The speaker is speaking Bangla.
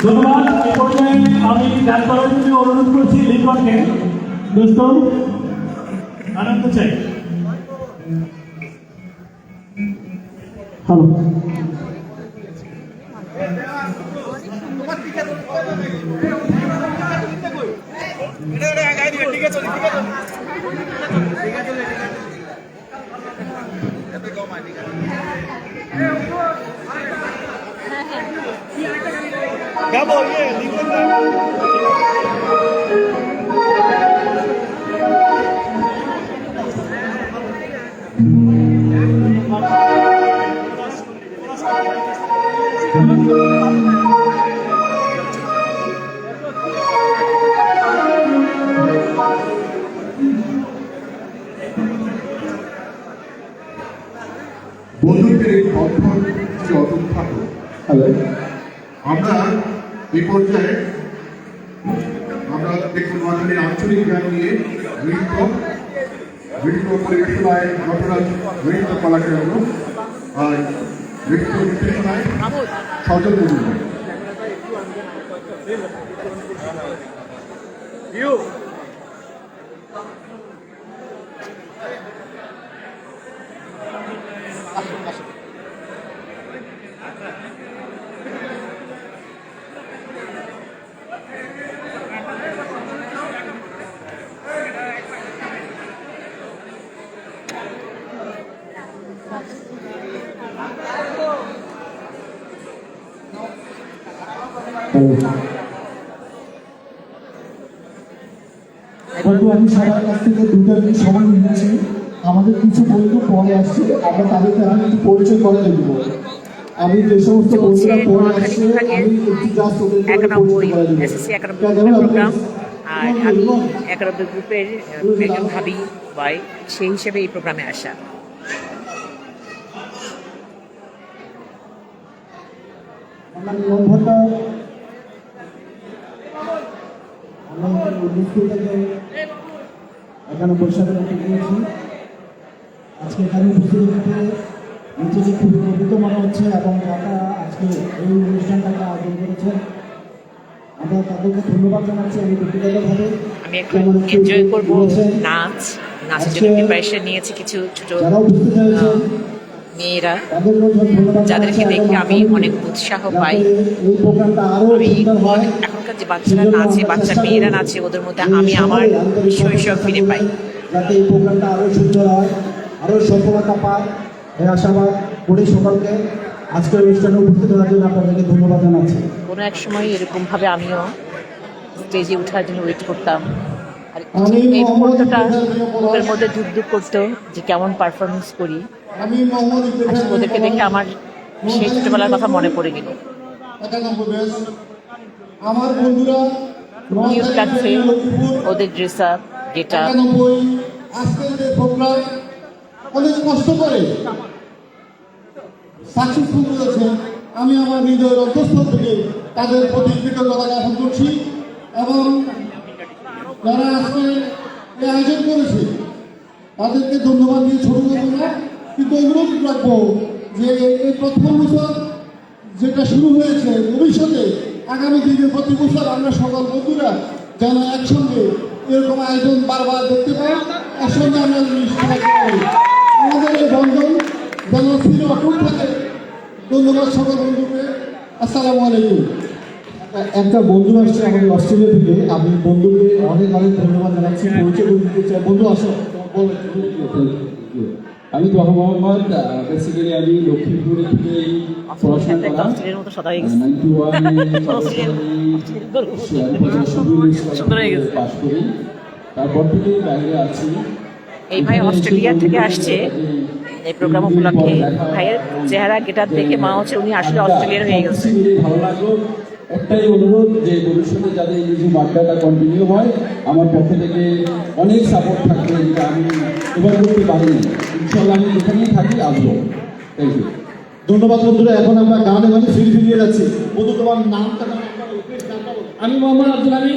ধন্যবাদ। এ পর্যায়ে আমি গান করার জন্য অনুরোধ করছি লিখনকে। দোস্ত আনন্দ চাই। হ্যালো, क्या बोलिए বন্ধুদের এই বন্ধন যে অটুট থাকো। আমরা এই পর্যায়ে আমরা দেখুন মাধ্যমের আঞ্চলিক গান নিয়ে নৃত্য পরিবেশনায় নটরাজ নৃত্য কলাকেন্দ্র আর নৃত্য নির্দেশনায় সজল মজুমদার। বন্ধু, আমি সবার কাছ থেকে 2টা মিনিট সময় নিয়েছি। আমাদের কিছু বন্ধু পরে আসছে, আমরা তাদেরকে আমি একটু পরিচয় করে দেবো। আমি যে সমস্ত বন্ধুরা পরে আসছে আমি একটু জাস্ট ওদেরকে পরিচয় করে দেবো। আর আমি 91 গ্রুপের একজন ভাবি ভাই, সেই হিসেবে এই প্রোগ্রামে আসা। আমার নিয়মটা আমরা স্কুল থেকে 91 সালে গিয়েছি। আজকে এখানে উপস্থিত হতে নিজেকে খুবই গর্বিত মনে হচ্ছে এবং যারা আজকে এই অনুষ্ঠানটাকে আয়োজন করেছে আমরা তাদেরকে ধন্যবাদ জানাচ্ছি। আমি ব্যক্তিগতভাবে আমি এখন এনজয় করবো নাচের জন্য প্রিপারেশন নিয়েছি। কিছু ছোট মেয়েরা যাদেরকে দেখে আমি অনেক উৎসাহ পাই। আমি এখনকার যে বাচ্চারা নাচে, বাচ্চা মেয়েরা নাচে, ওদের মধ্যে আমি আমার শৈশব ফিরে পাই। যাতে এই প্রোগ্রামটা আরও সুন্দর হয়, আরও সফলতা পায়, এই আশাবাদ করি। সকলকে আজকের অনুষ্ঠানে উপস্থিত হওয়ার জন্য আপনাদেরকে ধন্যবাদ জানাচ্ছি। কোনো এক সময় এরকমভাবে আমিও স্টেজে ওঠার জন্য ওয়েট করতাম, আর এই মুহূর্তটা ওদের মধ্যে যুদ্ধ করতো যে কেমন পারফরমেন্স করি। আমি মোহাম্মদ আজকে ওদেরকে দেখে আমার সেই ছোটবেলার কথা মনে পড়ে গেল। 91 ব্যাচ। আমার বন্ধুরা কিউট লাগছে ওদের ড্রেস আপ, গেট আপ। 91 আজকের যে প্রোগ্রাম অনেক কষ্ট করে সাকসেসফুল করেছে। আমি আমার নিজের অন্তঃস্থল থেকে তাদের প্রতি কৃতজ্ঞতা জ্ঞাপন করছি এবং যারা আজকে এই আয়োজন করেছে তাদেরকে ধন্যবাদ দিয়ে ছোট করবো না, কিন্তু অনুরোধ রাখবো যে এই প্রথম বছর যেটা শুরু হয়েছে, ভবিষ্যতে আগামী দিনে প্রতি বছর আমরা সকল বন্ধুরা যেন একসঙ্গে এরকম আয়োজন বারবার দেখতে পাই, একসঙ্গে আমরা আমাদের এই বন্ধন যেন ছিল অটুট থাকে। ধন্যবাদ সকল বন্ধুকে। আসসালামু আলাইকুম। একটা বন্ধু আসছে আমাদের অস্ট্রেলিয়া থেকে, আমি বন্ধুকে অনেক অনেক ধন্যবাদ জানাচ্ছি। পরিচয় করে দিতে চাই। বন্ধু আসো। আমি তোহা মোহাম্মদ, বেসিক্যালি আমি লক্ষ্মীপুর থেকে পড়াশোনা করা। 91 পাস করি, তারপর থেকে বাইরে আছি। এই ভাই অস্ট্রেলিয়া থেকে আসছে এই প্রোগ্রাম উপলক্ষে। ভাইয়ের চেহারা গেটার দেখে মা হচ্ছে উনি আসলে অস্ট্রেলিয়ার হয়ে গেছে। ভালো লাগলো। একটাই অনুরোধ যে ভবিষ্যতে যাতে ইংরেজি মাধ্যমটা কন্টিনিউ হয়, আমার পক্ষ থেকে অনেক সাপোর্ট থাকবে, যেটা আমি এবার করতে পারিনি। ইনশাল্লাহ আমি যেখানেই থাকি আসবো। Thank you. ধন্যবাদ বন্ধুরা। এখন আমরা গানে গানে ফিরিয়ে যাচ্ছি। বন্ধু তোমার নামটা? আমি মোহাম্মদ আব্দুল হামিদ।